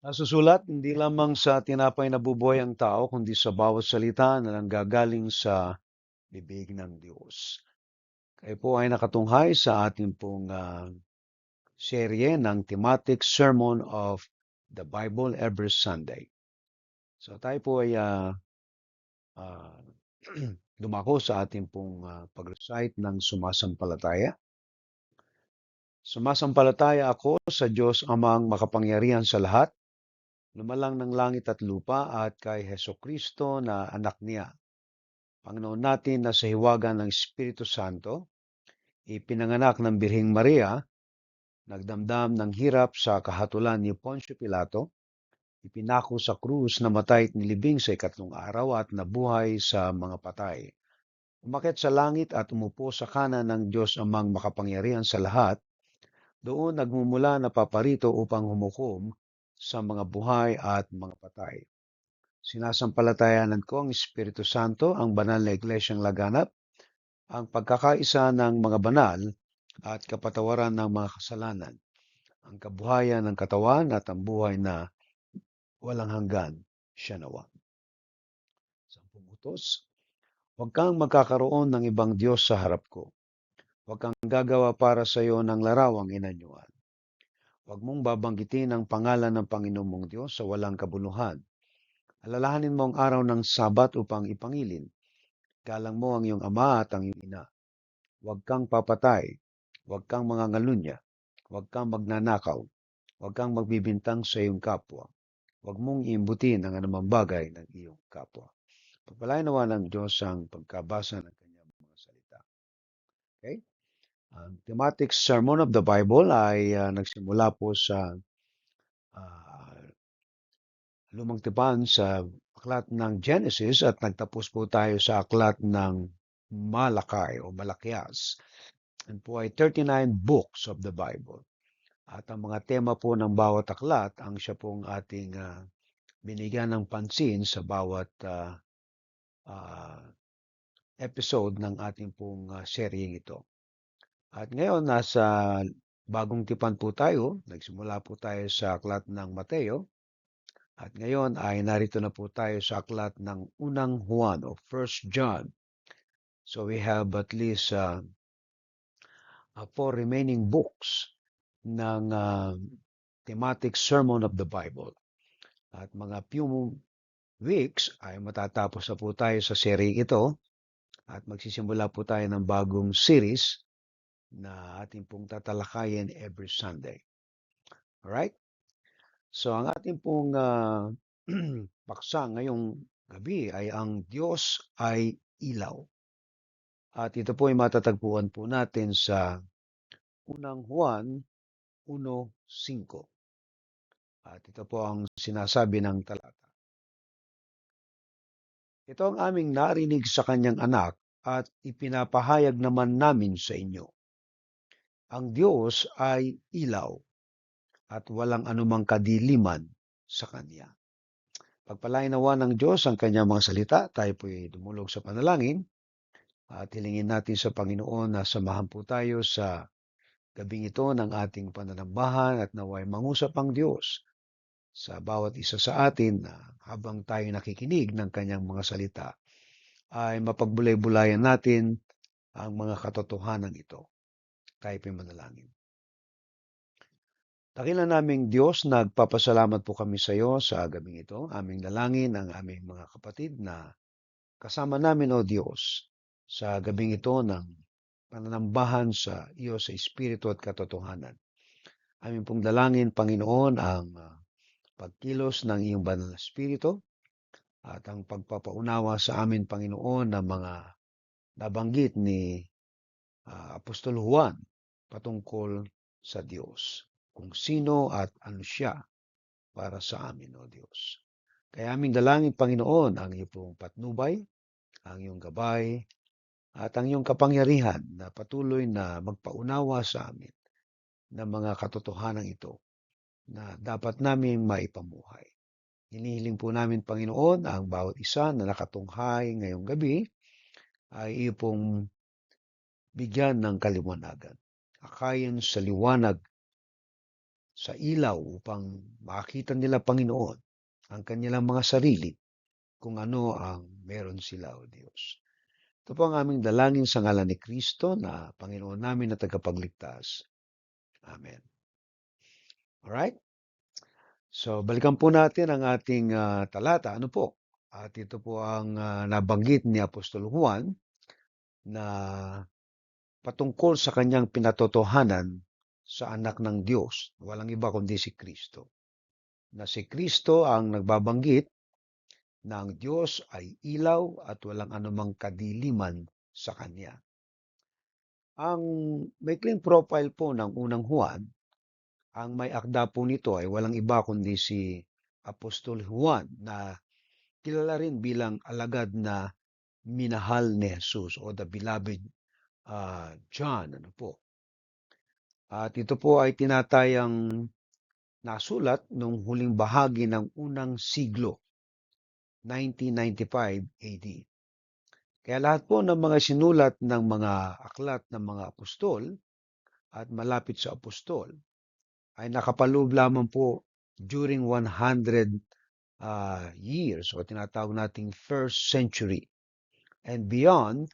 Nasusulat, hindi lamang sa tinapay nabubuhay ang tao, kundi sa bawat salita na nanggagaling sa bibig ng Diyos. Kayo po ay nakatunghay sa ating pong serye ng thematic Sermon of the Bible every Sunday. So tayo po ay ah, dumako sa ating pong pag-recite ng sumasampalataya. Sumasampalataya ako sa Diyos amang makapangyarihan sa lahat, lumalang ng langit at lupa at kay Heso Kristo na anak niya, Panginoon natin na sa hiwaga ng Espiritu Santo, ipinanganak ng Birhing Maria, nagdamdam ng hirap sa kahatulan ni Poncio Pilato, ipinako sa krus na matay at nilibing sa ikatlong araw at nabuhay sa mga patay. Umakyat sa langit at umupo sa kanan ng Diyos amang makapangyarihan sa lahat, doon nagmumula na paparito upang humukom sa mga buhay at mga patay. Sinasampalatayanan ko ang Espiritu Santo, ang banal na iglesyang laganap, ang pagkakaisa ng mga banal at kapatawaran ng mga kasalanan, ang kabuhayan ng katawan at ang buhay na walang hanggan. Siya nawa. 10 utos. Huwag kang magkakaroon ng ibang Diyos sa harap ko. Huwag kang gagawa para sa iyo ng larawang inanyuan. Huwag mong babanggitin ang pangalan ng Panginoon mong Diyos sa walang kabuluhan. Alalahanin mo ang araw ng Sabat upang ipangilin. Galang mo ang iyong ama at ang iyong ina. Huwag kang papatay. Huwag kang mangangalunya. Huwag kang magnanakaw. Huwag kang magbibintang sa iyong kapwa. Huwag mong iimbutin ang anumang bagay ng iyong kapwa. Pagpalain nawa ng Diyos ang pagkabasa ng kanyang mga salita. Okay? Ang thematic sermon of the Bible ay nagsimula po sa ah, lumang tipan sa aklat ng Genesis at nagtapos po tayo sa aklat ng Malakay o Malakias. Yan po ay 39 books of the Bible. At ang mga tema po ng bawat aklat ang siya pong ating binigyan ng pansin sa bawat ah, episode ng ating pong seryeng ito. At ngayon, nasa bagong tipan po tayo. Nagsimula po tayo sa aklat ng Mateo. At ngayon ay narito na po tayo sa aklat ng unang Juan o First John. So we have at least 4 remaining books ng thematic sermon of the Bible. At mga few weeks ay matatapos na po tayo sa series ito at magsisimula po tayo ng bagong series na ating pong tatalakayin every Sunday. Alright? So ang ating pong paksa ngayong gabi ay ang Diyos ay ilaw. At ito po ay matatagpuan po natin sa unang Juan 1:5. At ito po ang sinasabi ng talata. Ito ang aming narinig sa kanyang anak at ipinapahayag naman namin sa inyo. Ang Diyos ay ilaw at walang anumang kadiliman sa kanya. Pagpalain nawa ng Diyos ang kanyang mga salita, tayo po'y dumulog sa panalangin at hilingin natin sa Panginoon na samahan po tayo sa gabing ito ng ating pananambahan at naway mangusap ang Diyos sa bawat isa sa atin na habang tayo nakikinig ng kanyang mga salita ay mapagbulay-bulayan natin ang mga katotohanan ito. Tayo po'y manalangin. Dakilan naming Diyos, nagpapasalamat po kami sa iyo sa gabing ito. Aming dalangin ang aming mga kapatid na kasama namin, O Diyos, sa gabing ito ng pananambahan sa iyo sa Espiritu at katotohanan. Aming pong dalangin, Panginoon, ang pagkilos ng iyong banal na Espiritu at ang pagpapaunawa sa amin, Panginoon, ng mga nabanggit ni Apostol Juan patungkol sa Diyos. Kung sino at ano siya para sa amin, O Diyos. Kaya aming dalangin, Panginoon, ang iyong pong patnubay, ang iyong gabay, at ang iyong kapangyarihan na patuloy na magpaunawa sa amin ng mga katotohanan ito na dapat namin maipamuhay. Hinihiling po namin, Panginoon, ang bawat isa na nakatunghay ngayong gabi ay iyo pong bigyan ng kaliwanagan. Akayin sa liwanag sa ilaw upang makita nila, Panginoon, ang kanilang mga sarili kung ano ang meron sila, O Diyos. Ito po ang aming dalangin sa ngalan ni Kristo na Panginoon namin na tagapagligtas. Amen. Alright? So, balikan po natin ang ating talata. Ano po? At ito po ang nabanggit ni Apostol Juan na patungkol sa kanyang pinatotohanan sa anak ng Diyos. Walang iba kundi si Kristo. Na si Kristo ang nagbabanggit na ang Diyos ay ilaw at walang anumang kadiliman sa Kanya. Ang maikling profile po ng unang Juan, ang may akda po nito ay walang iba kundi si Apostol Juan na kilala rin bilang alagad na minahal ni Jesus o the beloved John. Ano po? At ito po ay tinatayang nasulat nung huling bahagi ng unang siglo, 1995 AD. Kaya lahat po ng mga sinulat ng mga aklat ng mga apostol at malapit sa apostol ay nakapaloob lamang po during 100 years o tinatawag nating first century. And beyond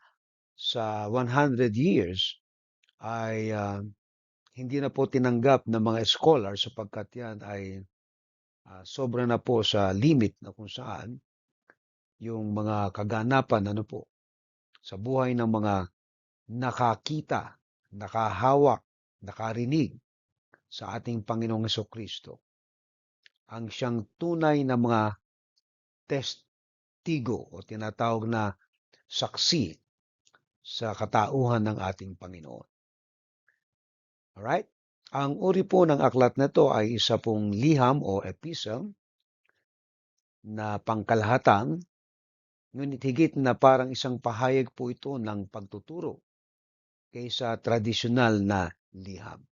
sa 100 years ay hindi na po tinanggap ng mga scholar sapagkat yan ay sobra na po sa limit na kung saan yung mga kaganapan ano po sa buhay ng mga nakakita, nakahawak, nakarinig sa ating Panginoong Hesukristo ang siyang tunay na mga testigo o tinatawag na saksi sa katauhan ng ating Panginoon. Alright? Ang uri po ng aklat na to ay isa pong liham o epistle na pangkalahatan, ngunit higit na parang isang pahayag po ito ng pagtuturo kaysa tradisyonal na liham.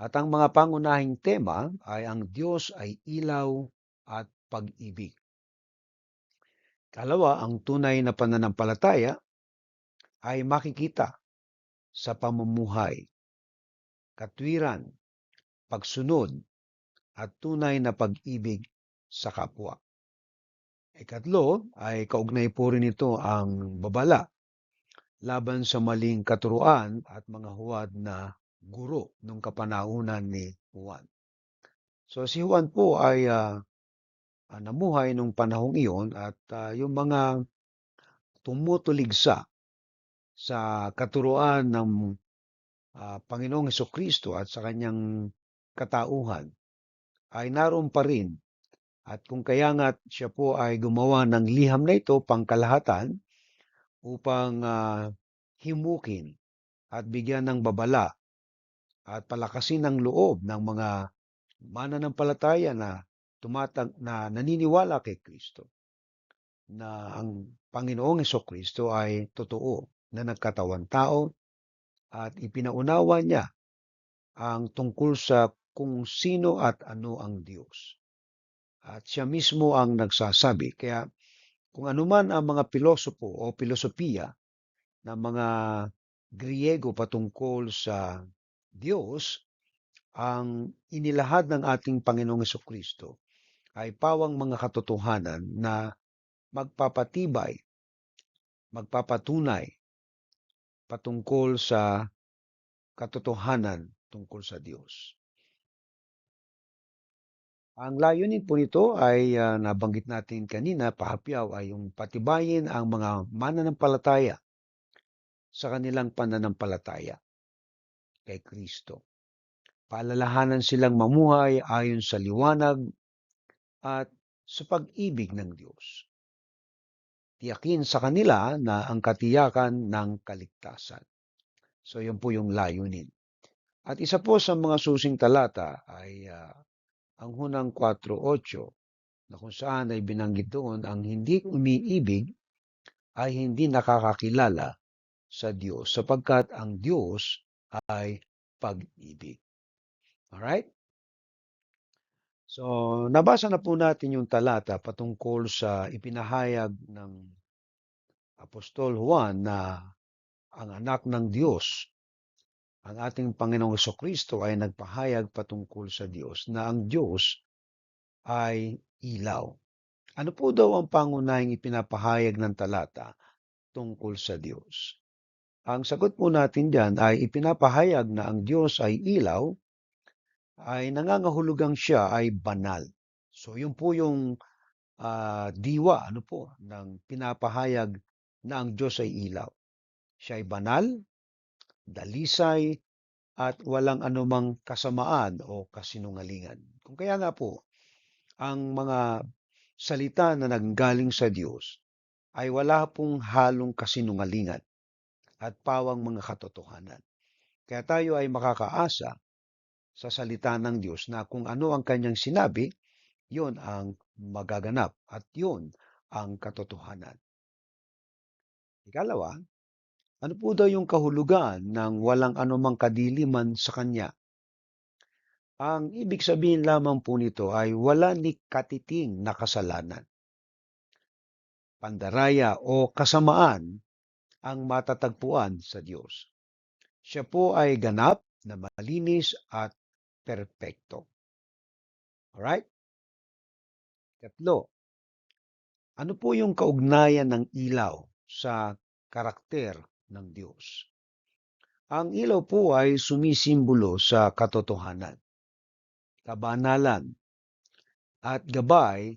At ang mga pangunahing tema ay ang Diyos ay ilaw at pag-ibig. Kalawa, ang tunay na pananampalataya ay makikita sa pamumuhay, katwiran, pagsunod, at tunay na pag-ibig sa kapwa. Ikatlo ay kaugnay po rin ito ang babala laban sa maling katuruan at mga huwad na guro nung kapanahunan ni Juan. So si Juan po ay namuhay nung panahong iyon at yung mga tumutuligsa sa katuruan ng Panginoong Hesukristo at sa kanyang katauhan ay naroon pa rin. At kung kaya nga siya po ay gumawa ng liham na ito pangkalahatan upang himukin at bigyan ng babala at palakasin ng loob ng mga mananampalataya na na naniniwala kay Kristo na ang Panginoong Hesukristo ay totoo na nagkatawan tao at ipinaunawa niya ang tungkol sa kung sino at ano ang Diyos. At siya mismo ang nagsasabi. Kaya kung anuman ang mga pilosopo o pilosopiya ng mga Griego patungkol sa Diyos, ang inilahad ng ating Panginoong Hesukristo ay pawang mga katotohanan na magpapatibay, magpapatunay patungkol sa katotohanan tungkol sa Diyos. Ang layunin po nito ay nabanggit natin kanina, pahapyaw, ay yung patibayin ang mga mananampalataya sa kanilang pananampalataya kay Kristo. Paalalahanan silang mamuhay ayon sa liwanag at sa pag-ibig ng Diyos. Tiyakin sa kanila na ang katiyakan ng kaligtasan. So yun po yung layunin. At isa po sa mga susing talata ay ang hunang 4:8 na kung saan ay binanggit doon ang hindi umiibig ay hindi nakakakilala sa Diyos sapagkat ang Diyos ay pag-ibig. Alright? So, nabasa na po natin yung talata patungkol sa ipinahayag ng Apostol Juan na ang anak ng Diyos Ang ating Panginoong Kristo ay nagpahayag patungkol sa Diyos na ang Diyos ay ilaw. Ano po daw ang pangunahing ipinapahayag ng talata tungkol sa Diyos? Ang sagot po natin diyan ay ipinapahayag na ang Diyos ay ilaw, ay nangangahulugang siya ay banal. So yun po yung diwa ano po ng pinapahayag na ang Diyos ay ilaw. Siya ay banal, dalisay, at walang anumang kasamaan o kasinungalingan. Kung kaya nga po, ang mga salita na nanggaling sa Diyos ay wala pong halong kasinungalingan at pawang mga katotohanan. Kaya tayo ay makakaasa sa salita ng Diyos na kung ano ang kanyang sinabi, yon ang magaganap at yon ang katotohanan. Ikalawa, ano po daw yung kahulugan ng walang anumang kadiliman sa kanya? Ang ibig sabihin lamang po nito ay wala ni katiting na kasalanan, pandaraya o kasamaan ang matatagpuan sa Diyos. Siya po ay ganap na malinis at perpekto. Alright? Tatlo, ano po yung kaugnayan ng ilaw sa karakter ng Diyos? Ang ilaw po ay sumisimbolo sa katotohanan, kabanalan, at gabay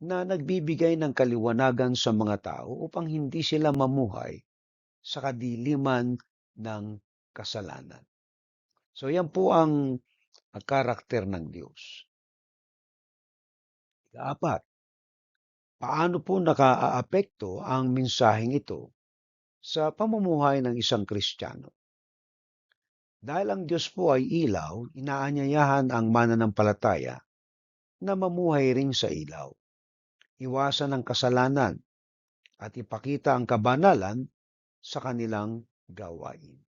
na nagbibigay ng kaliwanagan sa mga tao upang hindi sila mamuhay sa kadiliman ng kasalanan. So yan po ang karakter ng Diyos. Ikaapat, paano po nakaaapekto ang mensaheng ito sa pamumuhay ng isang Kristiyano? Dahil ang Diyos po ay ilaw, inaanyayahan ang mananampalataya na mamuhay rin sa ilaw, iwasan ang kasalanan, at ipakita ang kabanalan sa kanilang gawain.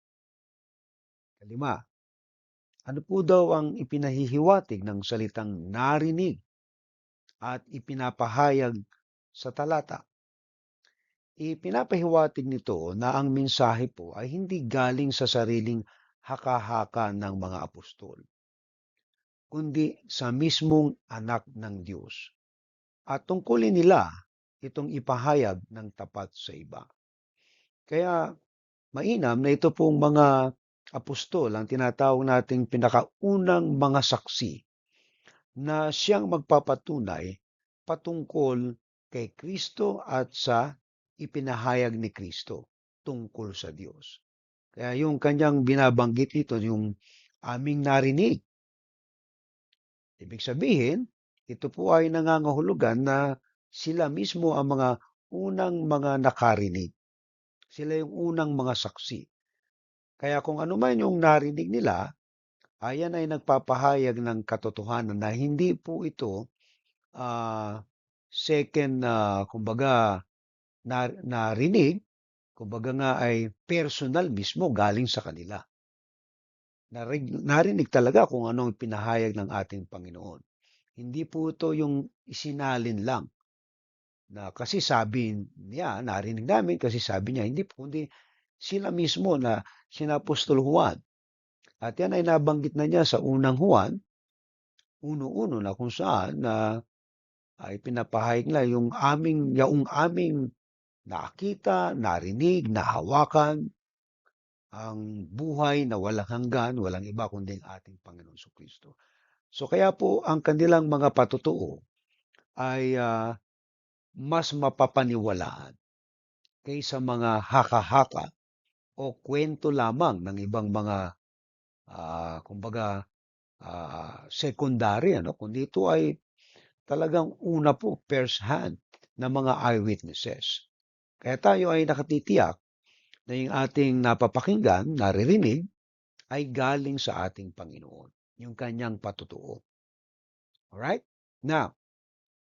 Kalima, ano po daw ang ipinahihiwatig ng salitang narinig at ipinapahayag sa talata? Ipinapahiwatig nito na ang mensahe po ay hindi galing sa sariling haka-haka ng mga apostol, kundi sa mismong anak ng Diyos. At tungkulin nila itong ipahayag ng tapat sa iba. Kaya mainam na ito pong mga apostol ang tinatawag nating pinakaunang mga saksi na siyang magpapatunay patungkol kay Kristo at sa ipinahayag ni Kristo tungkol sa Diyos. Kaya yung kanyang binabanggit dito, yung aming narinig. Ibig sabihin, ito po ay nangangahulugan na sila mismo ang mga unang mga nakarinig. Sila yung unang mga saksi. Kaya kung ano man yung narinig nila, ayan ay nagpapahayag ng katotohanan na hindi po ito second na kumbaga narinig, kumbaga nga ay personal mismo galing sa kanila. Narinig talaga kung anong pinahayag ng ating Panginoon. Hindi po ito yung isinalin lang na kasi sabi niya, narinig namin kasi sabi niya, hindi po, kundi sila mismo na sina Apostol Juan. At yan ay nabanggit na niya sa unang Juan, uno-uno na kung saan na ay pinapahayag nila yung aming nakita, narinig, nahawakan, ang buhay na walang hanggan, walang iba kundi ang ating Panginoon Kristo. So kaya po ang kanilang mga patutuo ay mas mapapaniwalaan kaysa mga haka-haka o kwento lamang ng ibang mga kumbaga secondary ano, kundi ito ay talagang una po first hand na mga eyewitnesses. Kaya tayo ay nakatitiyak na yung ating napapakinggan, naririnig, ay galing sa ating Panginoon, yung kanyang patutuo. Alright? Now,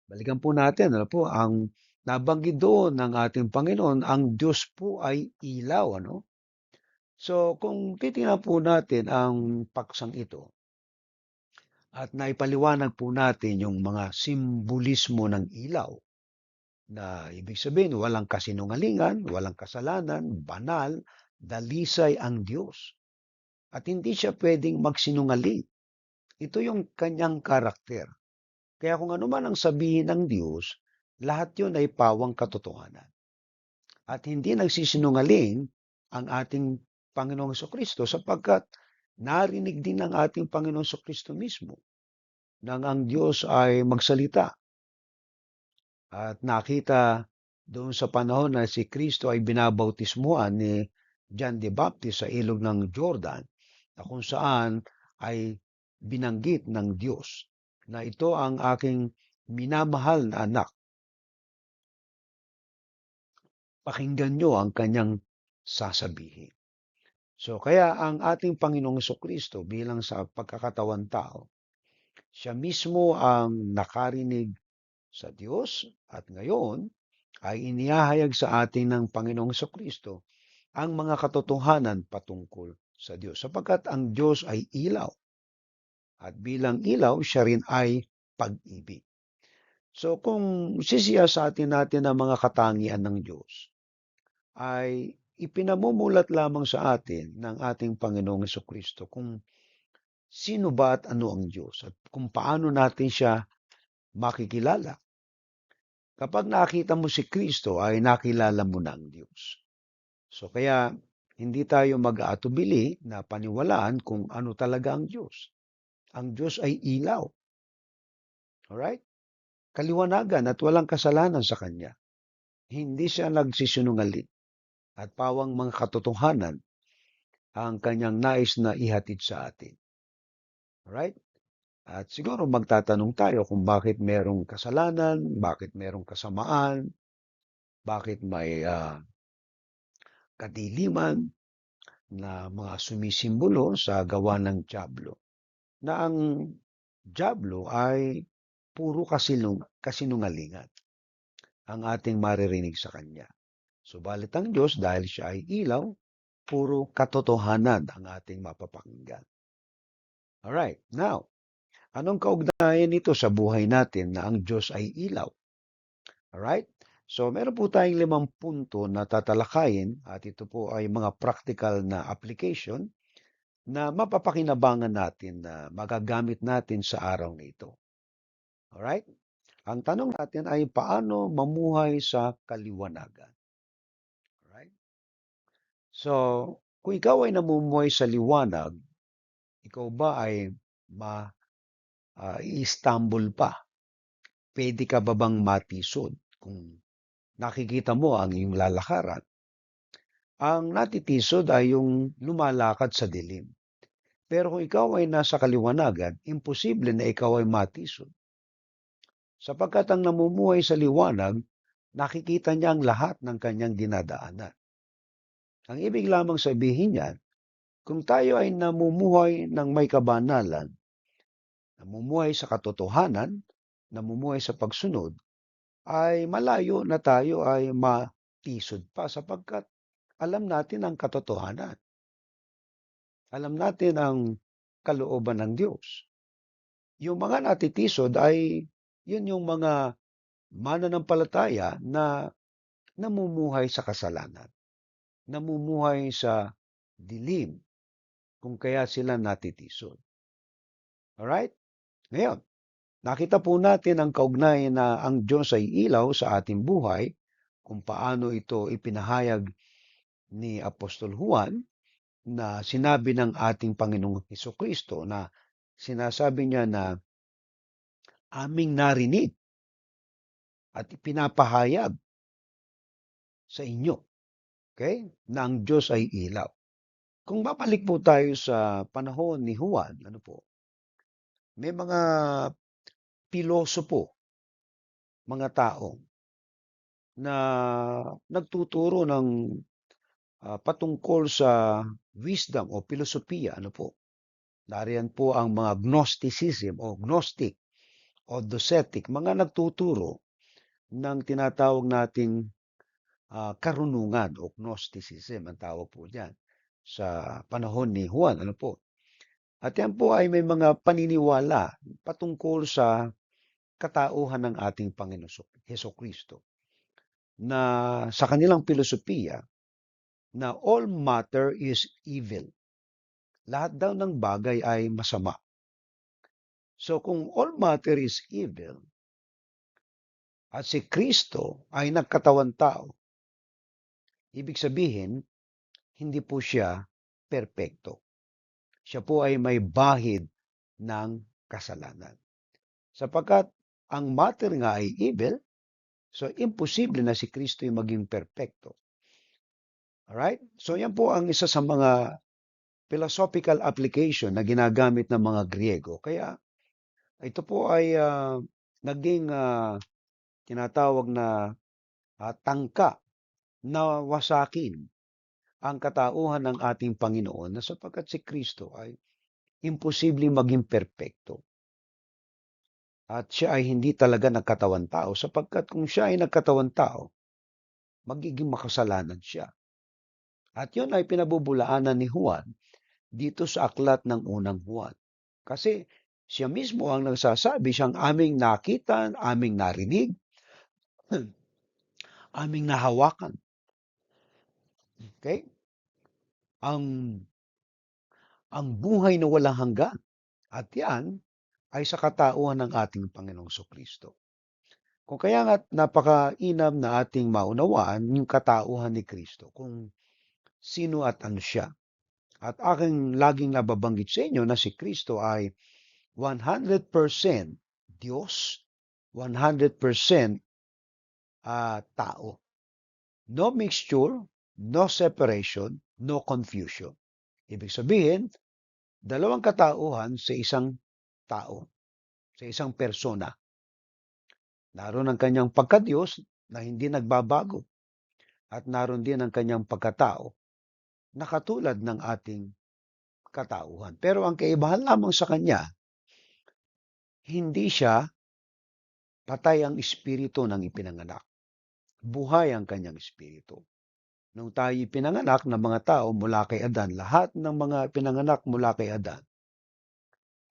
balikan po natin, ano po, ang nabanggit doon ng ating Panginoon, ang Diyos po ay ilaw, ano? So, kung titingnan po natin ang paksang ito, at naipaliwanag po natin yung mga simbolismo ng ilaw, na ibig sabihin walang kasinungalingan, walang kasalanan, banal, dalisay ang Diyos. at hindi siya pwedeng magsinungaling. Ito yung kanyang karakter. Kaya kung ano man ang sabihin ng Diyos, lahat yun ay pawang katotohanan. At hindi nagsisinungaling ang ating Panginoong Kristo sapagkat narinig din ng ating Panginoong Kristo mismo nang ang Diyos ay magsalita at nakita doon sa panahon na si Kristo ay binabautismuhan ni John the Baptist sa ilog ng Jordan na kung saan ay binanggit ng Diyos na ito ang aking minamahal na anak. Pakinggan nyo ang kanyang sasabihin. So kaya ang ating Panginoong Kristo bilang sa pagkakatawan tao, siya mismo ang nakarinig sa Diyos at ngayon ay inihahayag sa atin ng Panginoong Kristo ang mga katotohanan patungkol sa Diyos. Sapagkat ang Diyos ay ilaw at bilang ilaw, siya rin ay pag-ibig. So kung sisiyasatin natin ang mga katangian ng Diyos, ay ipinamumulat lamang sa atin ng ating Panginoong Kristo kung sino ba at ano ang Diyos at kung paano natin siya makikilala. Kapag nakita mo si Kristo ay nakilala mo na ang Diyos. So kaya hindi tayo mag-aatubili na paniwalaan kung ano talaga ang Diyos. Ang Diyos ay ilaw. Alright? Kaliwanagan at walang kasalanan sa Kanya. Hindi siya nagsisinungaling at pawang mga katotohanan ang Kanyang nais na ihatid sa atin. Alright? At siguro magtatanong tayo kung bakit merong kasalanan, bakit merong kasamaan, bakit may kadiliman na mga sumisimbolo sa gawa ng dyablo. Na ang dyablo ay puro kasinungalingan ang ating maririnig sa kanya. Subalit ang Diyos, dahil siya ay ilaw, puro katotohanan ang ating mapapakinggan. Alright, now, anong kaugnayan nito sa buhay natin na ang Diyos ay ilaw? Alright? So, meron po tayong 5 punto na tatalakayin at ito po ay mga practical na application na mapapakinabangan natin na magagamit natin sa araw na ito. Alright? Ang tanong natin ay paano mamuhay sa kaliwanagan? Alright? So, kung ikaw ay namumuhay sa liwanag, ikaw ba ay i-stumble pa? Pwede ka ba bang matisod kung nakikita mo ang iyong lalakaran? Ang natitisod ay yung lumalakad sa dilim. Pero kung ikaw ay nasa kaliwanagan, imposible na ikaw ay matisod. Sapagkat ang namumuhay sa liwanag, nakikita niya ang lahat ng kanyang dinadaanan. Ang ibig lamang sabihin niyan, kung tayo ay namumuhay ng may kabanalan, namumuhay sa katotohanan, namumuhay sa pagsunod, ay malayo na tayo ay matisod pa sapagkat alam natin ang katotohanan. Alam natin ang kalooban ng Diyos. Yung mga natitisod ay yun yung mga mananampalataya na namumuhay sa kasalanan, namumuhay sa dilim, kung kaya sila natitisod. Alright? Ngayon, nakita po natin ang kaugnayan na ang Diyos ay ilaw sa ating buhay, kung paano ito ipinahayag ni Apostol Juan na sinabi ng ating Panginoong Hesukristo na sinasabi niya na aming narinig at ipinapahayag sa inyo, okay, na ang Diyos ay ilaw. Kung babalik po tayo sa panahon ni Juan, ano po, may mga pilosopo, mga tao na nagtuturo ng patungkol sa wisdom o filosofiya, ano po. Nariyan po ang mga Gnosticism o Gnostic o Docetic, mga nagtuturo ng tinatawag nating karunungan o Gnosticism, ang tawag po diyan sa panahon ni Juan, ano po. At yan po ay may mga paniniwala patungkol sa katauhan ng ating Panginoon Hesukristo na sa kanilang filosofiya na all matter is evil. lahat daw ng bagay ay masama. So kung all matter is evil, at si Kristo ay nagkatawan tao, ibig sabihin, hindi po siya perpekto. Siya po ay may bahid ng kasalanan. Sapagkat ang matter nga ay evil, so imposible na si Kristo ay maging perpekto. Alright? So yan po ang isa sa mga philosophical application na ginagamit ng mga Griego. Kaya ito po ay naging tinatawag na tangka na wasakin ang katauhan ng ating Panginoon na sapagkat si Kristo ay imposibleng maging perpekto. At siya ay hindi talaga nagkatawan tao sapagkat kung siya ay nagkatawan tao, magiging makasalanan siya. At yun ay pinabubulaanan ni Juan dito sa aklat ng unang Juan. Kasi siya mismo ang nagsasabi, siyang aming nakita, aming narinig, aming nahawakan. Okay? Ang buhay na walang hanggan. At yan ay sa katauhan ng ating Panginoong Kristo. Kung kaya nga napakainam na ating maunawaan yung katauhan ni Kristo, kung sino at ano siya. At aking laging nababanggit sa inyo na si Kristo ay 100% Diyos, 100% tao. No mixture, no separation, no confusion. Ibig sabihin, dalawang katauhan sa isang tao, sa isang persona. Naroon ang kanyang pagka-Diyos na hindi nagbabago at naroon din ang kanyang pagkatao na katulad ng ating katauhan. Pero ang kaibahan lamang sa kanya, hindi siya patay ang espiritu ng ipinanganak. Buhay ang kanyang espiritu. Nung tayo pinanganak ng mga tao mula kay Adan, lahat ng mga pinanganak mula kay Adan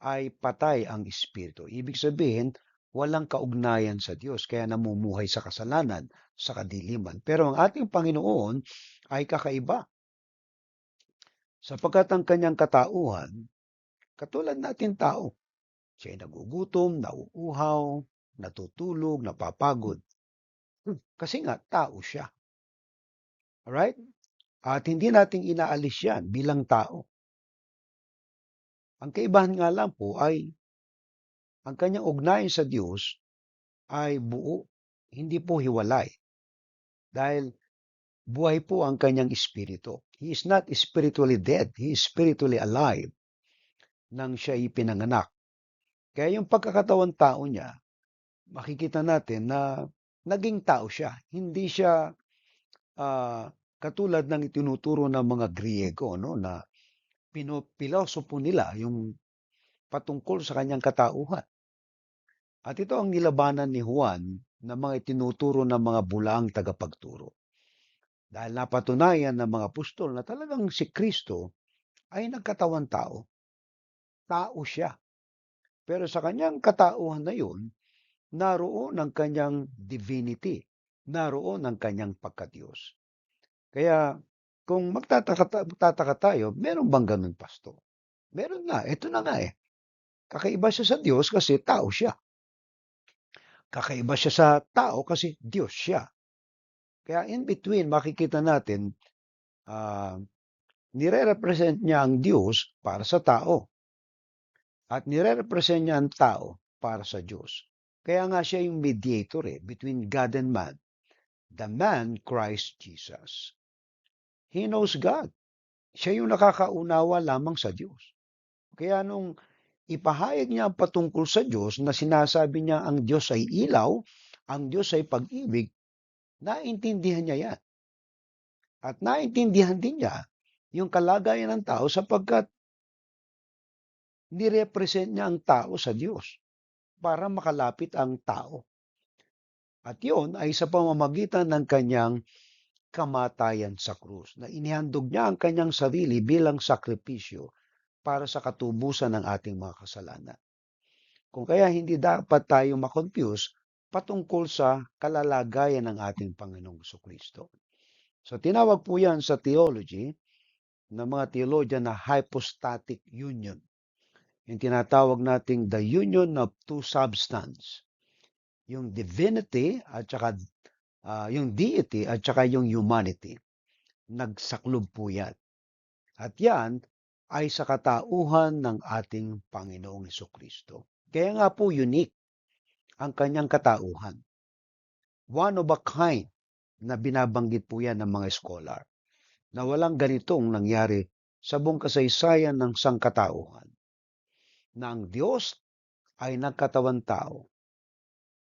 ay patay ang espiritu. Ibig sabihin, walang kaugnayan sa Diyos, kaya namumuhay sa kasalanan, sa kadiliman. Pero ang ating Panginoon ay kakaiba. Sapagkat ang kanyang katauhan, katulad natin tao, siya ay nagugutom, nauuhaw, natutulog, napapagod. Kasi nga, tao siya. Alright? At hindi natin inaalis yan bilang tao. Ang kaibahan nga lang po ay ang kanyang ugnayan sa Diyos ay buo, hindi po hiwalay. Dahil buhay po ang kanyang espiritu. He is not spiritually dead. He is spiritually alive nang siya ipinanganak. Kaya yung pagkakatawan tao niya, makikita natin na naging tao siya. Hindi siya katulad ng itinuturo ng mga Griego, no, na pilosopo nila yung patungkol sa kanyang katauhan. At ito ang nilabanan ni Juan na mga itinuturo ng mga bulaang tagapagturo. Dahil napatunayan ng mga apostol na talagang si Kristo ay nagkatawan tao. Tao siya. Pero sa kanyang katauhan na yun, naroon ang kanyang divinity. Naroon ang kanyang pagkadiyos. Kaya kung magtataka tayo, meron bang ganun, Pastor? Meron nga. Ito na nga eh. Kakaiba siya sa Diyos kasi tao siya. Kakaiba siya sa tao kasi Diyos siya. Kaya in between, makikita natin, nire-represent niya ang Diyos para sa tao. At nire-represent niya ang tao para sa Diyos. Kaya nga siya yung mediator between God and man. The man, Christ Jesus. He knows God. Siya yung nakakaunawa lamang sa Diyos. Kaya nung ipahayag niya patungkol sa Diyos na sinasabi niya ang Diyos ay ilaw, ang Diyos ay pag-ibig, naintindihan niya yan. At naintindihan din niya yung kalagayan ng tao sapagkat nirepresent niya ang tao sa Diyos para makalapit ang tao. At yun ay sa pamamagitan ng kanyang kamatayan sa krus, na inihandog niya ang kanyang sarili bilang sakripisyo para sa katubusan ng ating mga kasalanan. Kung kaya hindi dapat tayo makonfuse patungkol sa kalalagayan ng ating Panginoong Kristo. So tinawag po yan sa theology ng mga theologian na hypostatic union. Yung tinatawag nating the union of two substance. Yung divinity at saka yung deity at saka yung humanity. Nagsaklob po yan. At yan ay sa katauhan ng ating Panginoong Hesukristo. Kaya nga po unique ang kanyang katauhan. One of a kind na binabanggit po yan ng mga scholar na walang ganitong nangyari sa buong kasaysayan ng sangkatauhan na ang Diyos ay nagkatawan tao.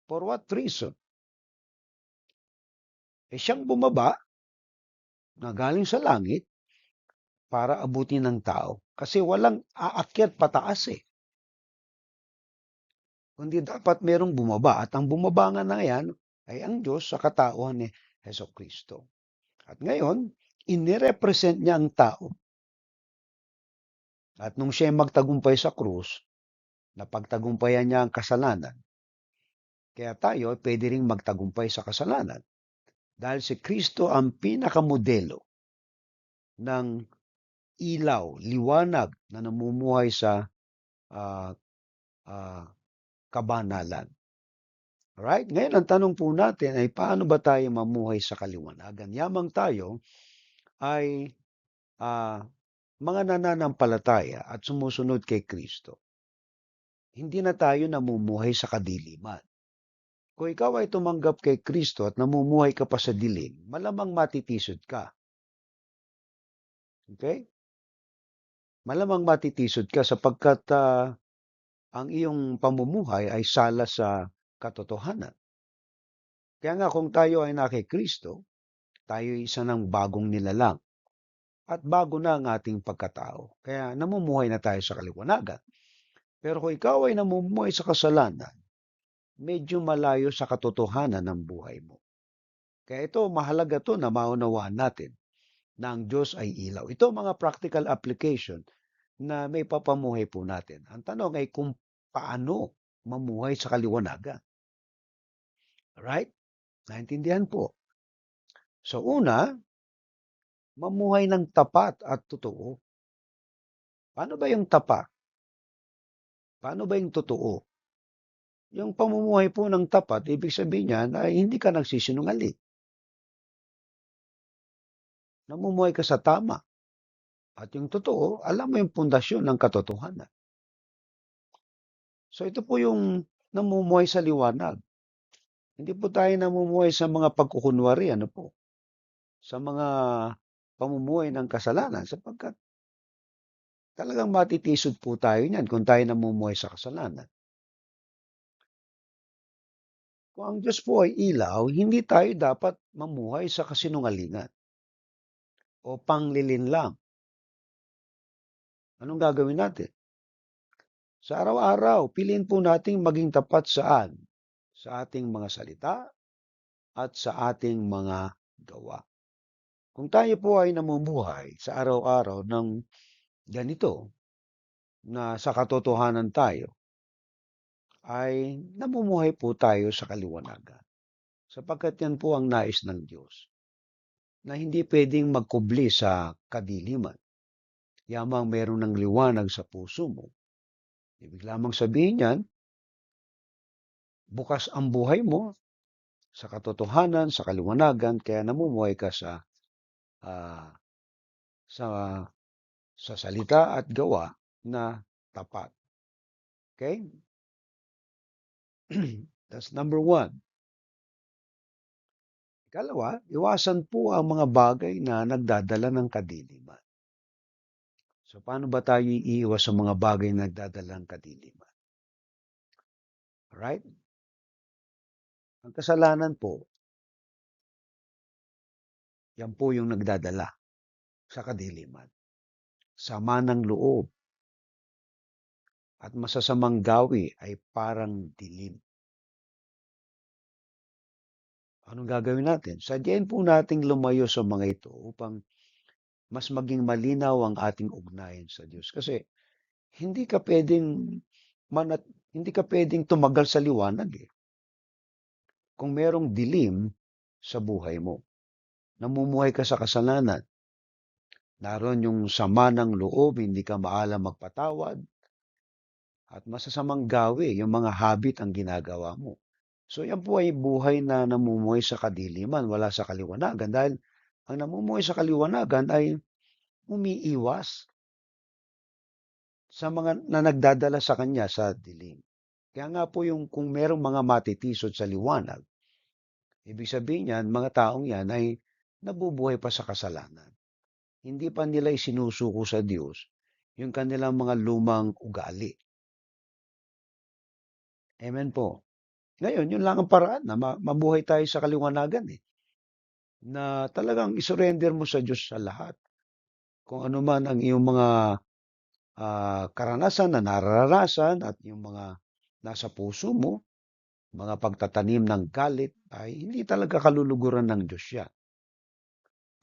For what reason? Siyang bumaba na galing sa langit para abutin ng tao kasi walang aakyat pataas eh. Kundi dapat merong bumaba at ang bumaba nga na yan ay ang Diyos sa katauhan ni Hesukristo. At ngayon, inirepresent niya ang tao. At nung siya magtagumpay sa krus, napagtagumpayan niya ang kasalanan. Kaya tayo pwede ring magtagumpay sa kasalanan. Dahil si Kristo ang pinakamodelo ng ilaw, liwanag na namumuhay sa uh, uh, kabanalan. Alright? Ngayon, ang tanong po natin ay paano ba tayo mamuhay sa kaliwanagan? Yamang tayo ay mga nananampalataya at sumusunod kay Kristo. Hindi na tayo namumuhay sa kadiliman. Kung ikaw ay tumanggap kay Kristo at namumuhay ka pa sa dilim, malamang matitisod ka. Okay? Malamang matitisod ka sapagkat ang iyong pamumuhay ay sala sa katotohanan. Kaya nga kung tayo ay na kay Kristo, tayo ay isa ng bagong nilalang. At bago na ang ating pagkatao. Kaya namumuhay na tayo sa kaliwanagan. Pero kung ikaw ay namumuhay sa kasalanan, medyo malayo sa katotohanan ng buhay mo. Kaya ito, mahalaga to na maunawaan natin na ang Diyos ay ilaw. Ito mga practical application na may papamuhay po natin. Ang tanong ay kung paano mamuhay sa kaliwanagan. Alright? Naintindihan po. So una, mamuhay ng tapat at totoo. Paano ba yung tapat? Paano ba yung totoo? Yung pamumuhay po ng tapat, ibig sabihin niyan ay hindi ka nagsisinungaling. Namumuhay ka sa tama. At yung totoo, alam mo yung pundasyon ng katotohanan. So ito po yung namumuhay sa liwanag. Hindi po tayo namumuhay sa mga pagkukunwari, ano po, sa mga pamumuhay ng kasalanan sapagkat talagang matitisod po tayo niyan kung tayo namumuhay sa kasalanan. Kung ang Diyos po ay ilaw, hindi tayo dapat mamuhay sa kasinungalingan o panglilinlang. Anong gagawin natin? Sa araw-araw, piliin po nating maging tapat saan? Sa ating mga salita at sa ating mga gawa. Kung tayo po ay namumuhay sa araw-araw ng ganito, na sa katotohanan tayo, ay namumuhay po tayo sa kaliwanagan. Sapagkat yan po ang nais ng Diyos, na hindi pwedeng magkubli sa kadiliman. Yamang meron ng liwanag sa puso mo. Ibig lamang sabihin yan, bukas ang buhay mo sa katotohanan, sa kaliwanagan, kaya namumuhay ka uh, sa sa salita at gawa na tapat. Okay? That's number one. Ikalawa, iwasan po ang mga bagay na nagdadala ng kadiliman. So, paano ba tayo iiwas sa mga bagay na nagdadala ng kadiliman? Alright? Ang kasalanan po, yan po yung nagdadala sa kadiliman. Sama ng loob at masasamang gawi ay parang dilim. Anong gagawin natin? Sadyain po nating lumayo sa mga ito upang mas maging malinaw ang ating ugnayan sa Diyos. Kasi hindi ka pwedeng hindi ka pwedeng tumagal sa liwanag eh. Kung merong dilim sa buhay mo, namumuhay ka sa kasalanan, Naroon yung sama ng loob, hindi ka maalam magpatawad, at masasamang gawi, yung mga habit ang ginagawa mo. So yan po ay buhay na namumuhay sa kadiliman, wala sa kaliwanagan. Dahil ang namumuhay sa kaliwanagan ay umiiwas sa mga na nagdadala sa kanya sa dilim. Kaya nga po yung kung merong mga matitisod sa liwanag, ibig sabihin niyan, mga taong yan ay nabubuhay pa sa kasalanan. Hindi pa nila isinusuko sa Diyos yung kanilang mga lumang ugali. Amen po. Ngayon, yun lang ang paraan na mabuhay tayo sa kaliwanagan eh. Na talagang isurrender mo sa Diyos sa lahat. Kung ano man ang iyong mga karanasan na nararanasan at yung mga nasa puso mo, mga pagtatanim ng galit, ay hindi talaga kaluluguran ng Diyos yan.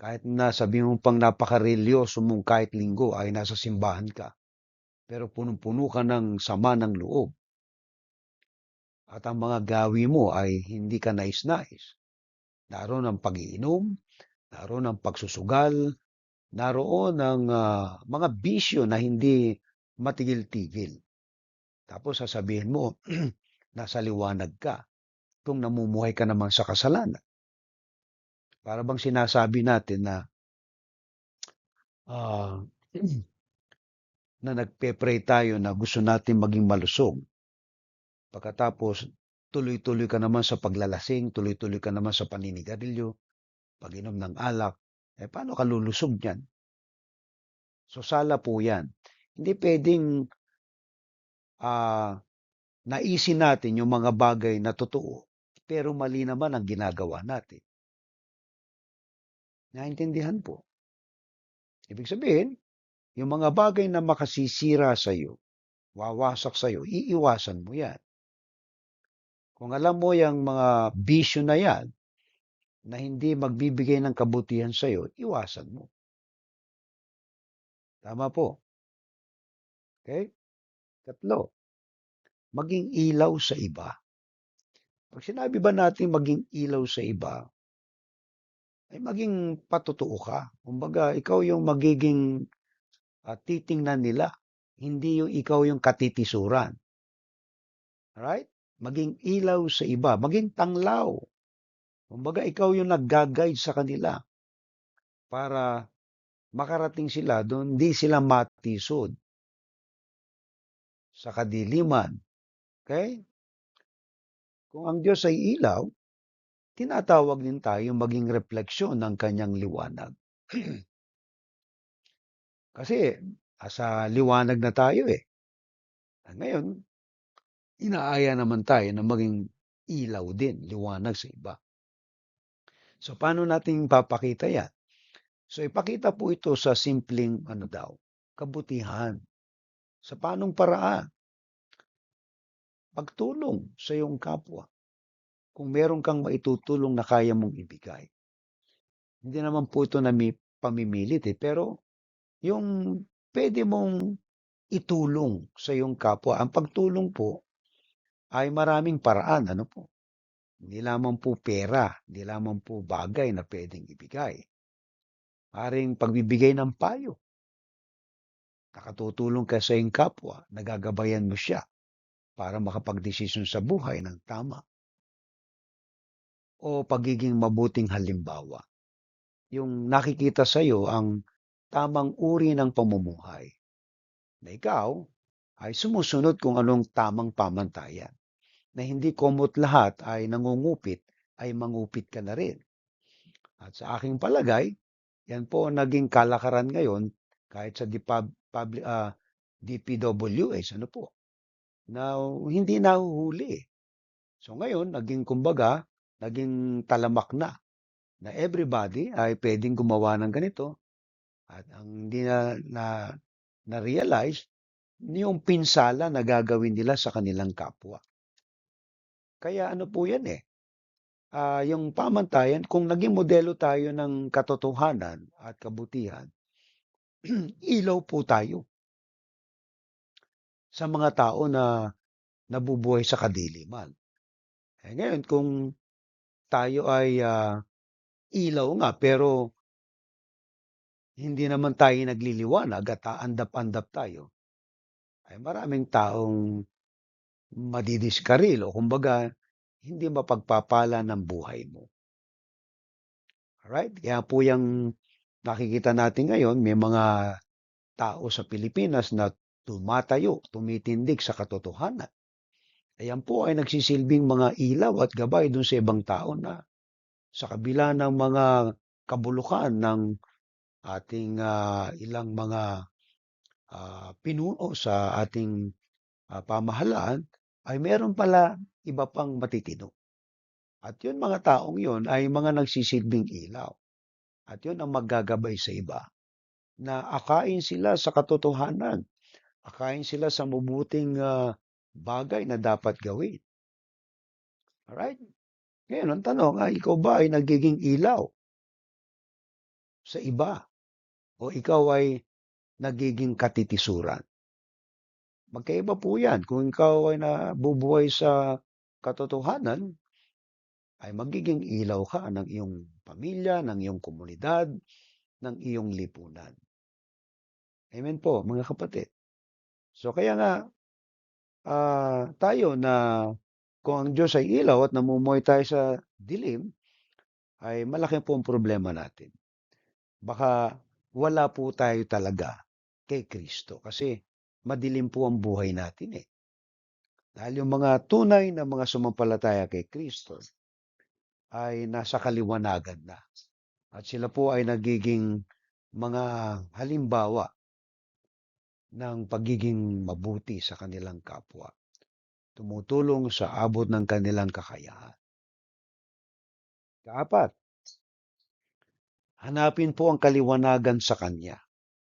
Kahit na sabi mo pang napaka-religyoso mong kahit linggo ay nasa simbahan ka, pero punong-puno ka ng sama ng loob at ang mga gawi mo ay hindi ka nais-nais. Naroon ang pag-iinom, naroon ang pagsusugal, naroon ang mga bisyo na hindi matigil-tigil. Tapos sasabihin mo, nasa liwanag ka kung namumuhay ka naman sa kasalanan. Para bang sinasabi natin na ah, na nagpe-pray tayo na gusto natin maging malusog. Pagkatapos, tuloy-tuloy ka naman sa paglalasing, tuloy-tuloy ka naman sa paninigarilyo, pag-inom ng alak, eh paano ka lulusog niyan? So sala po yan. Hindi pwedeng ah, naisin natin yung mga bagay na totoo, pero mali naman ang ginagawa natin. Naintindihan po. Ibig sabihin, yung mga bagay na makasisira sa iyo, wawasak sa iyo, iiwasan mo yan. Kung alam mo yung mga bisyo na yan, na hindi magbibigay ng kabutihan sa iyo, iwasan mo. Tama po. Okay? Tatlo, maging ilaw sa iba. Pag sinabi ba natin maging ilaw sa iba, ay maging patotoo ka. Kumbaga, ikaw yung magiging titingnan nila. Hindi yung ikaw yung katitisuran. Right? Maging ilaw sa iba. Maging tanglaw. Kumbaga, ikaw yung nag-guide sa kanila para makarating sila doon, hindi sila matisod sa kadiliman. Okay? Kung ang Diyos ay ilaw, tinatawag din tayo maging refleksyon ng kanyang liwanag. Kasi sa liwanag na tayo eh. Ngayon, inaaya naman tayo na maging ilaw din, liwanag sa iba. So paano natin papakita yan? So ipakita po ito sa simpleng kabutihan. Sa panong paraan? Pagtulong sa iyong kapwa. Kung meron kang maitutulong na kaya mong ibigay. Hindi naman po ito na may pamimilit pero yung pwede mong itulong sa iyong kapwa. Ang pagtulong po ay maraming paraan, ano po? Hindi lamang po pera, hindi lamang po bagay na pwedeng ibigay. Maring pagbibigay ng payo. Nakatutulong ka sa iyong kapwa, nagagabayan mo siya para makapagdesisyon sa buhay ng tama. O pagiging mabuting halimbawa. Yung nakikita sa iyo ang tamang uri ng pamumuhay. Na ikaw ay sumusunod kung anong tamang pamantayan. Na hindi komot lahat ay nangungupit, ay mangupit ka na rin. At sa aking palagay, yan po ang naging kalakaran ngayon kahit sa DPWH, ano po, na hindi nahuhuli. So ngayon, naging kumbaga, naging talamak na everybody ay pwedeng gumawa ng ganito at ang hindi na-realize yung pinsala na gagawin nila sa kanilang kapwa. Kaya ano po yan eh, yung pamantayan, kung naging modelo tayo ng katotohanan at kabutihan, ilaw po tayo sa mga tao na nabubuhay sa kadiliman. Eh, ngayon, kung tayo ay ilaw nga, pero hindi naman tayo nagliliwanag at aandap-andap tayo, ay maraming taong madidiskaril o kumbaga hindi mapagpapala ng buhay mo. Alright? Kaya po yung nakikita natin ngayon, may mga tao sa Pilipinas na tumatayo, tumitindig sa katotohanan. Ayan po ay nagsisilbing mga ilaw at gabay dun sa ibang tao na sa kabila ng mga kabulukan ng ating ilang mga pinuno sa ating pamahalaan, ay meron pala iba pang matitino. At yun mga taong yun ay mga nagsisilbing ilaw. At yun ang maggagabay sa iba na akain sila sa katotohanan, akain sila sa mabuting bagay na dapat gawin. Alright? Ngayon, ang tanong ay, ikaw ba ay nagiging ilaw sa iba o ikaw ay nagiging katitisuran? Magkaiba po yan. Kung ikaw ay nabubuhay sa katotohanan, ay magiging ilaw ka ng iyong pamilya, ng iyong komunidad, ng iyong lipunan. Amen po, mga kapatid. So kaya nga, tayo na kung ang Diyos ay ilaw at namumuhay tayo sa dilim, ay malaki po ang problema natin. Baka wala po tayo talaga kay Kristo kasi madilim po ang buhay natin eh. Dahil yung mga tunay na mga sumampalataya kay Kristo ay nasa kaliwanagan na. At sila po ay nagiging mga halimbawa ng pagiging mabuti sa kanilang kapwa. Tumutulong sa abot ng kanilang kakayahan. Kaapat, hanapin po ang kaliwanagan sa Kanya.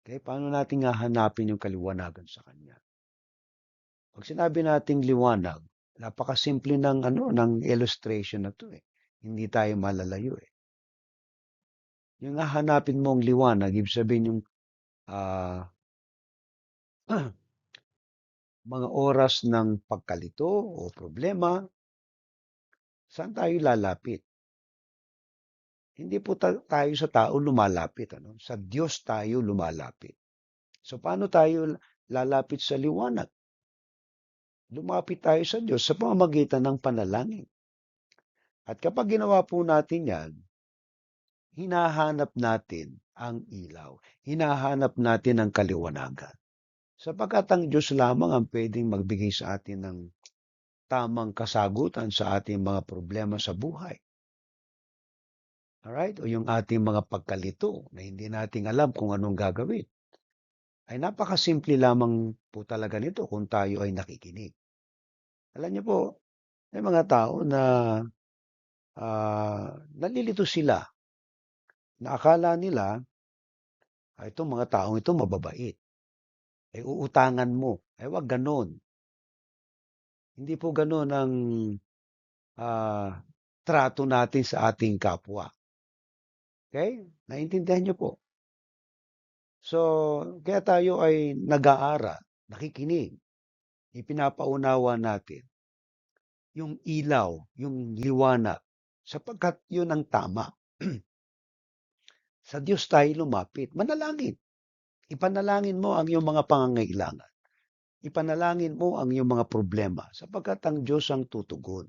Okay, paano natin nga hanapin yung kaliwanagan sa Kanya? Pag sinabi nating liwanag, napakasimple ng ng illustration na 'to eh. Hindi tayo malalayo eh. Yung hahanapin mo ang liwanag, ibig sabihin yung ah, mga oras ng pagkalito o problema, saan tayo lalapit? Hindi po tayo sa tao lumalapit, ano? Sa Diyos tayo lumalapit. So paano tayo lalapit sa liwanag? Lumapit tayo sa Diyos sa pamamagitan ng panalangin. At kapag ginawa po natin yan, hinahanap natin ang ilaw. Hinahanap natin ang kaliwanagan. Sapagkat ang Diyos lamang ang pwedeng magbigay sa atin ng tamang kasagutan sa ating mga problema sa buhay. Alright? O yung ating mga pagkalito na hindi natin alam kung anong gagawin. Ay napakasimple lamang po talaga nito kung tayo ay nakikinig. Alam niyo po, may mga tao na nalilito sila na akala nila itong mga taong ito mababait. Ay uutangan mo. Ay wag ganon. Hindi po ganon ang ah, trato natin sa ating kapwa. Okay? Naintindihan niyo po. So, kaya tayo ay nag-aaral, nakikinig, ipinapaunawa natin yung ilaw, yung liwanag, sapagkat yun ang tama. Sa Diyos tayo lumapit, manalangin. Ipanalangin mo ang iyong mga pangangailangan. Ipanalangin mo ang iyong mga problema, sapagkat ang Diyos ang tutugon.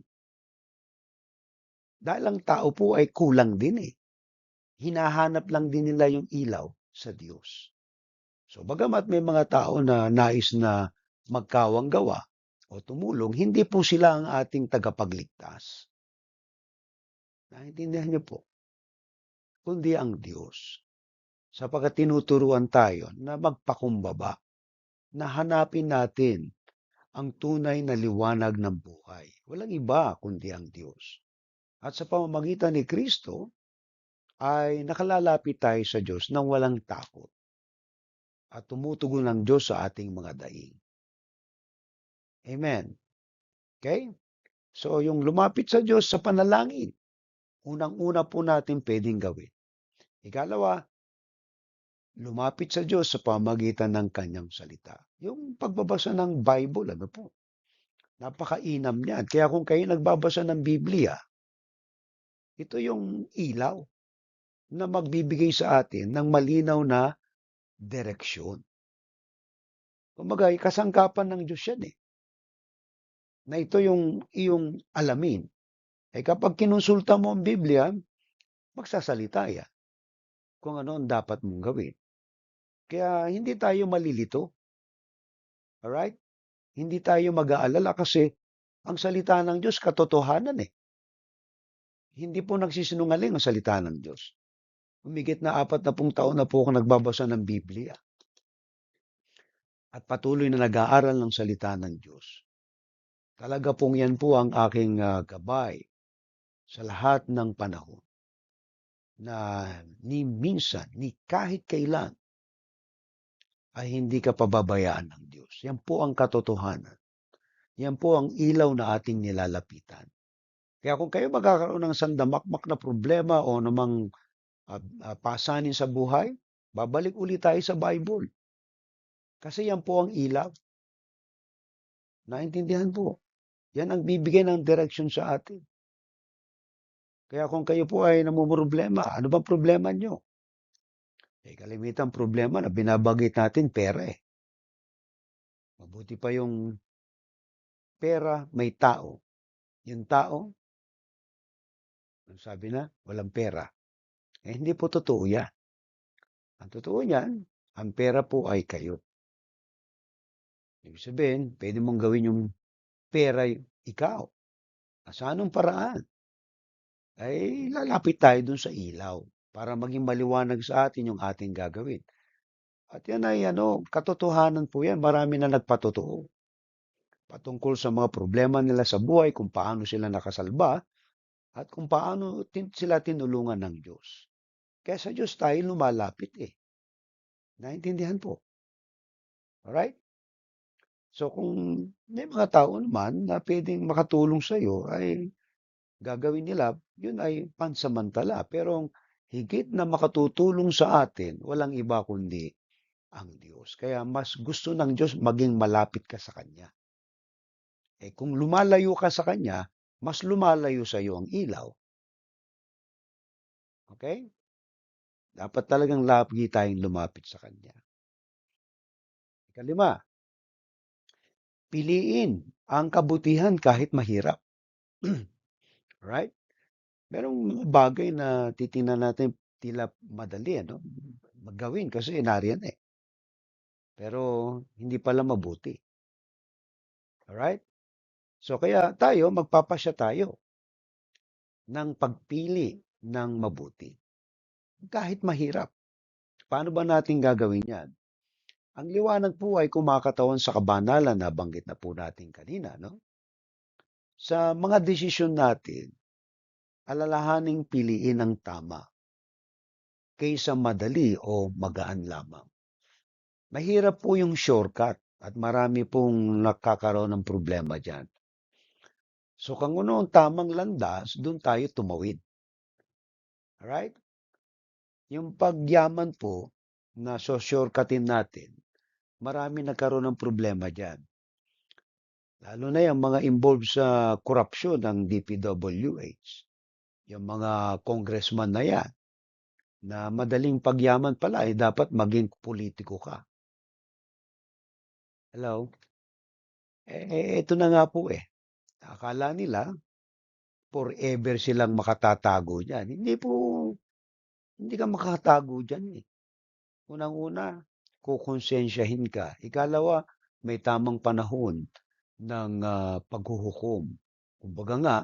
Dahil ang tao po ay kulang din eh. Hinahanap lang din nila yung ilaw sa Diyos. So bagamat may mga tao na nais na magkawang gawa o tumulong, hindi po sila ang ating tagapagligtas. Naintindihan niyo po? Kundi ang Diyos. Sapagkat tinuturuan tayo na magpakumbaba, na hanapin natin ang tunay na liwanag ng buhay. Walang iba kundi ang Diyos. At sa pamamagitan ni Kristo, ay nakalalapit tayo sa Diyos nang walang takot at tumutugon ang Diyos sa ating mga daing. Amen. Okay? So, yung lumapit sa Diyos sa panalangin, unang-una po natin pwedeng gawin. Ikalawa, lumapit sa Diyos sa pamagitan ng kanyang salita. Yung pagbabasa ng Bible, ano po, napakainam niyan. Kaya kung kayo nagbabasa ng Biblia, ito yung ilaw. na magbibigay sa atin ng malinaw na direksyon. Kumbaga, kasangkapan ng Diyos yan eh, na ito yung iyong alamin. Kapag kinonsulta mo ang Biblia, magsasalita yan kung ano ang dapat mong gawin. Kaya hindi tayo malilito. Alright? Hindi tayo mag-aalala kasi ang salita ng Diyos katotohanan eh. Hindi po nagsisinungaling ang salita ng Diyos. Humigit na 40 taon na po ako nagbabasa ng Biblia at patuloy na nag-aaral ng salita ng Diyos. Talaga pong yan po ang aking gabay sa lahat ng panahon na ni minsan, ni kahit kailan ay hindi ka pababayaan ng Diyos. Yan po ang katotohanan. Yan po ang ilaw na ating nilalapitan. Kaya kung kayo magkakaroon ng sandamakmak na problema o namang pasanin sa buhay, babalik ulit tayo sa Bible. Kasi yan po ang ilaw. Naintindihan po. Yan ang bibigyan ng direksyon sa atin. Kaya kung kayo po ay namumroblema, ano bang problema nyo? Kalimitan problema na binabagit natin, pera eh. Mabuti pa yung pera, may tao. Yung tao, ang sabi na, walang pera. Hindi po totoo yan. Ang totoo niyan, ang pera po ay kayo. Ibig sabihin, pwede mong gawin yung pera ikaw. Sa anong paraan? Ay lalapit tayo dun sa ilaw para maging maliwanag sa atin yung ating gagawin. At yan ay katotohanan po yan. Marami na nagpatotoo patungkol sa mga problema nila sa buhay, kung paano sila nakasalba at kung paano sila tinulungan ng Diyos. Kaya sa Diyos tayo lumalapit eh. Naintindihan po. Alright? So kung may mga tao naman na pwedeng makatulong sa iyo, ay gagawin nila, yun ay pansamantala. Pero higit na makatutulong sa atin, walang iba kundi ang Diyos. Kaya mas gusto ng Diyos maging malapit ka sa Kanya. Kung lumalayo ka sa Kanya, mas lumalayo sa iyo ang ilaw. Okay? Dapat talagang lagi tayong lumapit sa Kanya. Ikalima, piliin ang kabutihan kahit mahirap. Right? Merong mga bagay na titingnan natin tila madali, magawin kasi nariyan eh. Pero hindi pala mabuti. Alright? So kaya tayo, magpapasya tayo ng pagpili ng mabuti. Kahit mahirap. Paano ba natin gagawin yan? Ang liwanag po ay kumakatawan sa kabanalan na banggit na po natin kanina. No? Sa mga desisyon natin, alalahaning piliin ang tama kaysa madali o magaan lamang. Mahirap po yung shortcut at marami pong nakakaroon ng problema dyan. So kung ano ang tamang landas, doon tayo tumawid. Alright? Yung pagyaman po na shortcutin natin, marami nagkaroon ng problema dyan. Lalo na yung mga involved sa korupsyon ng DPWH. Yung mga congressman na yan, na madaling pagyaman pala, dapat maging politiko ka. Hello? Ito na nga po eh. Akala nila, forever silang makatatago dyan. Hindi ka makatago dyan eh. Unang-una, kukonsensyahin ka. Ikalawa, may tamang panahon ng paghuhukom. Kumbaga nga,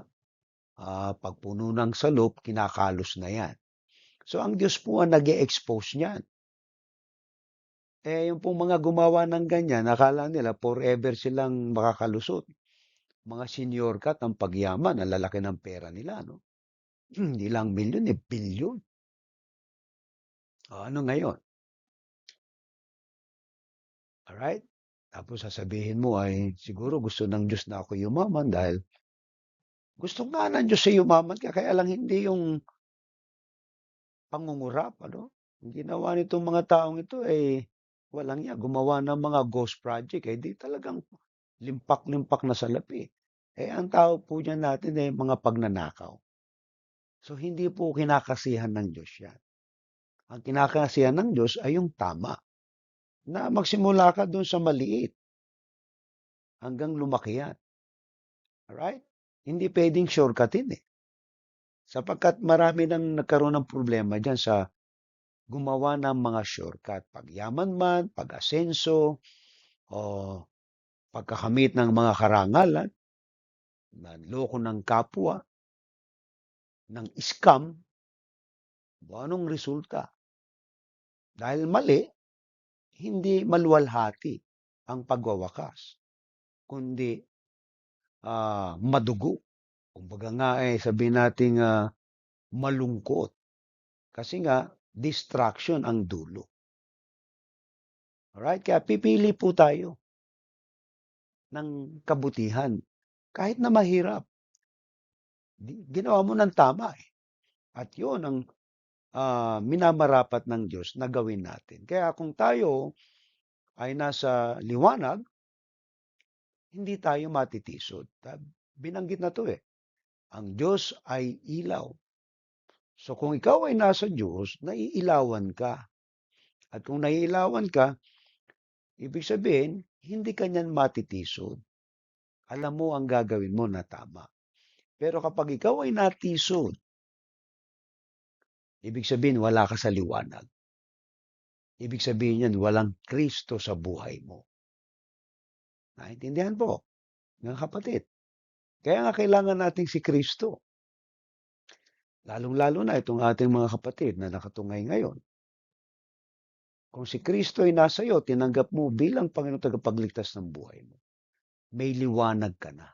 pagpuno ng salop, kinakalos na yan. So ang Diyos po ang nag-e-expose niyan. Yung pong mga gumawa ng ganyan, akala nila forever silang makakalusot. Mga senior cut ang pagyaman, ang lalaki ng pera nila, no? Hindi lang milyon, bilyon. Ano ngayon? Alright? Tapos sasabihin mo ay siguro gusto ng Diyos na ako yumaman dahil gusto nga ng Diyos sa yumaman ka, kaya lang hindi yung pangungurap, Ang ginawa nitong mga taong ito walang yan. Gumawa ng mga ghost project, di talagang limpak-limpak na salapi. Ang tao po dyan natin mga pagnanakaw. So hindi po kinakasihan ng Diyos yan. Ang kinakasiyahan ng Diyos ay yung tama, na magsimula ka doon sa maliit hanggang lumaki yan. Alright? Hindi pwedeng shortcutin eh. Sapagkat marami nang nagkaroon ng problema dyan sa gumawa ng mga shortcut. Pagyaman man, pag-asenso, o pagkakamit ng mga karangalan, nanloko ng kapwa, ng scam, anong resulta? Dahil mali, hindi maluwalhati ang pagwawakas, kundi madugo. Kumbaga nga sabihin natin malungkot. Kasi nga, distraction ang dulo. Alright? Kaya pipili po tayo ng kabutihan. Kahit na mahirap, ginawa mo ng tama eh. At yun ang minamarapat ng Diyos na gawin natin. Kaya kung tayo ay nasa liwanag, hindi tayo matitisod. Binanggit na to eh. Ang Diyos ay ilaw. So kung ikaw ay nasa Diyos, naiilawan ka. At kung naiilawan ka, ibig sabihin, hindi ka niyan matitisod. Alam mo ang gagawin mo na tama. Pero kapag ikaw ay natisod, ibig sabihin wala ka sa liwanag. Ibig sabihin yan, walang Kristo sa buhay mo. Naintindihan po, mga kapatid. Kaya nga kailangan natin si Kristo. Lalong-lalo na itong ating mga kapatid na nakatungay ngayon. Kung si Kristo ay nasa iyo, tinanggap mo bilang Panginoon tagapagligtas ng buhay mo. May liwanag ka na.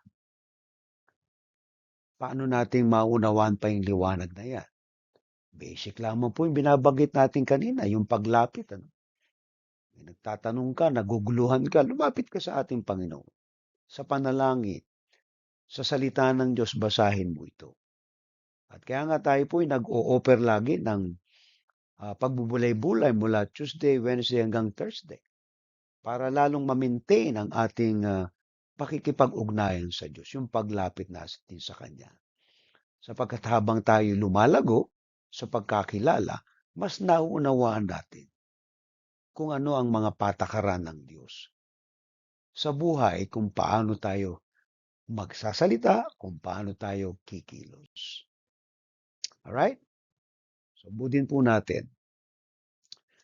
Paano natin maunawaan pa yung liwanag na yan? Basic lamang po yung binabanggit natin kanina, yung paglapit. Ano? Nagtatanong ka, naguguluhan ka, lumapit ka sa ating Panginoon. Sa panalangin, sa salita ng Diyos, basahin mo ito. At kaya nga tayo po ay nag-o-offer lagi ng pagbubulay-bulay mula Tuesday, Wednesday hanggang Thursday para lalong ma-maintain ang ating pakikipag-ugnayan sa Diyos, yung paglapit natin sa Kanya. Sapagkat habang tayo lumalago sa pagkakilala, mas nauunawaan natin kung ano ang mga patakaran ng Diyos sa buhay, kung paano tayo magsasalita, kung paano tayo kikilos. Alright? So, budin po natin.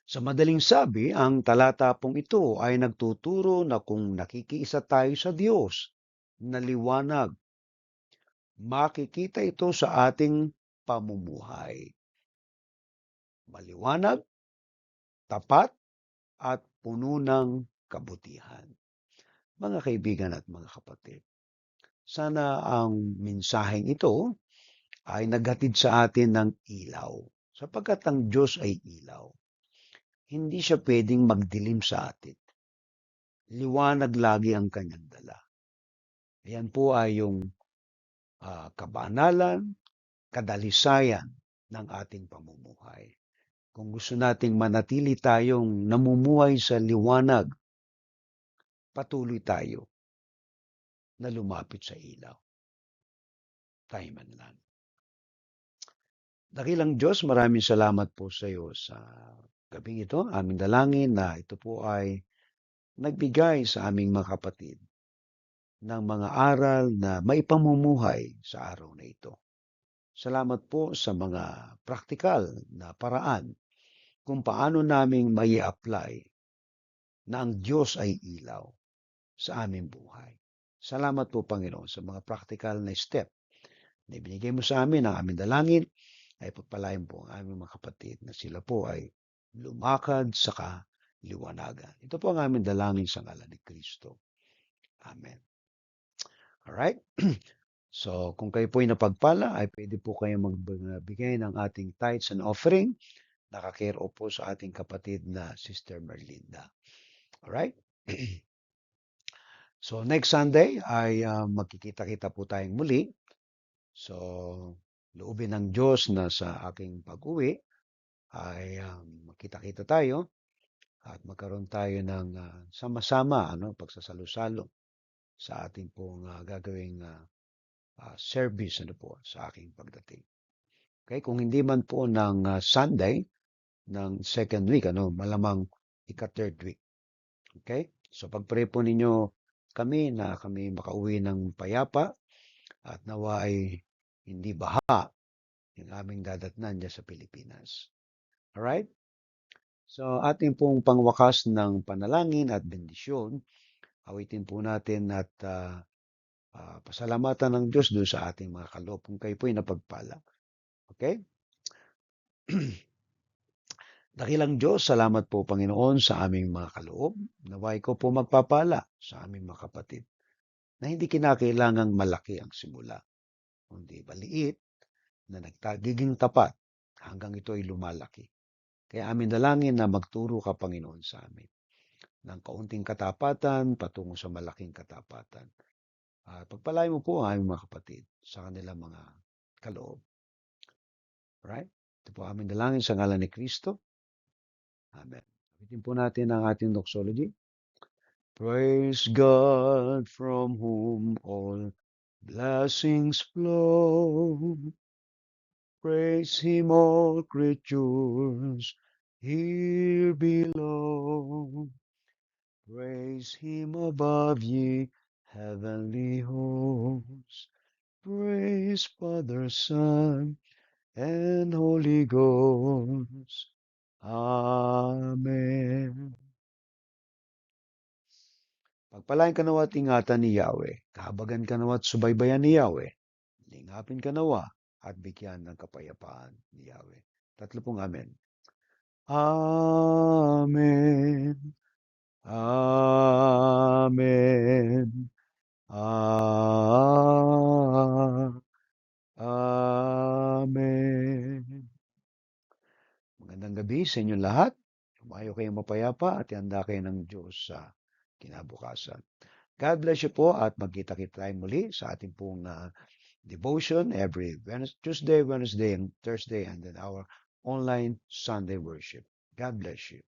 Sa madaling sabi, ang talata pong ito ay nagtuturo na kung nakikiisa tayo sa Diyos na liwanag, makikita ito sa ating pamumuhay. Maliwanag, tapat, at puno ng kabutihan. Mga kaibigan at mga kapatid, sana ang mensaheng ito ay naghatid sa atin ng ilaw. Sapagkat ang Diyos ay ilaw. Hindi siya pwedeng magdilim sa atin. Liwanag lagi ang kanyang dala. Ayan po ay yung kabanalan, kadalisayan ng ating pamumuhay. Kung gusto nating manatili tayong namumuhay sa liwanag, patuloy tayo na lumapit sa ilaw. Tayo man lang. Dakilang Diyos, maraming salamat po sa iyo sa gabing ito. Aming dalangin na ito po ay nagbigay sa aming mga kapatid ng mga aral na maipamumuhay sa araw na ito. Salamat po sa mga praktikal na paraan kung paano naming mai apply na ang Diyos ay ilaw sa aming buhay. Salamat po, Panginoon, sa mga praktikal na step na ibinigay mo sa amin. Ang aming dalangin ay pagpalain po ang aming mga kapatid na sila po ay lumakad sa kaliwanagan. Ito po ang aming dalangin sa ngalan ni Kristo. Amen. Alright? So, kung kayo po ay napagpala, ay pwede po kayo magbigay ng ating tithes and offering. Nakakare po sa ating kapatid na Sister Merlinda. Alright? So, next Sunday ay magkikita-kita po tayong muli. So, loobin ng Diyos na sa aking pag-uwi ay magkita-kita tayo at magkaroon tayo ng sama-sama pagsasalo-salo sa ating pong gagawing service sa aking pagdating. Okay, kung hindi man po ng Sunday, ng second week, malamang ika-third week. Okay? So pag-pray po ninyo kami na kami makauwi ng payapa at nawa ay hindi baha yung aming dadatnan dyan sa Pilipinas. Alright? So ating pong pangwakas ng panalangin at bendisyon, awitin po natin at pasalamatan ng Diyos doon sa ating mga kaloob kung kayo po'y napagpala. Okay? Dakilang Diyos, salamat po Panginoon sa aming mga kaloob. Naway ko po magpapala sa aming mga kapatid na hindi kinakailangang malaki ang simula, kundi maliit na nagtagiging tapat hanggang ito ay lumalaki. Kaya amin dalangin na magturo ka Panginoon sa amin ng kaunting katapatan patungo sa malaking katapatan. At pagpalain mo po ang aming mga kapatid sa kanilang mga kaloob. Right? Ito po aming dalangin sa ngalan ni Kristo. Amen. Sabitin po natin ang ating doxology. Praise God from whom all blessings flow. Praise Him, all creatures here below. Praise Him above, ye heavenly hosts. Praise Father, Son, and Holy Ghost. Amen. Pagpalain ka nawa at ingatan ni Yahweh. Kahabagan ka nawa at subaybayan ni Yahweh. Lingapin ka nawa at bigyan ng kapayapaan ni Yahweh. Tatlo pong amen. Amen. Amen. Amen. Magandang gabi sa inyong lahat. Umayo kayong mapayapa at ihanda kayo ng Diyos sa kinabukasan. God bless you po at magkita-kita tayo muli sa ating pong devotion every Tuesday, Wednesday, and Thursday, and then our online Sunday worship. God bless you.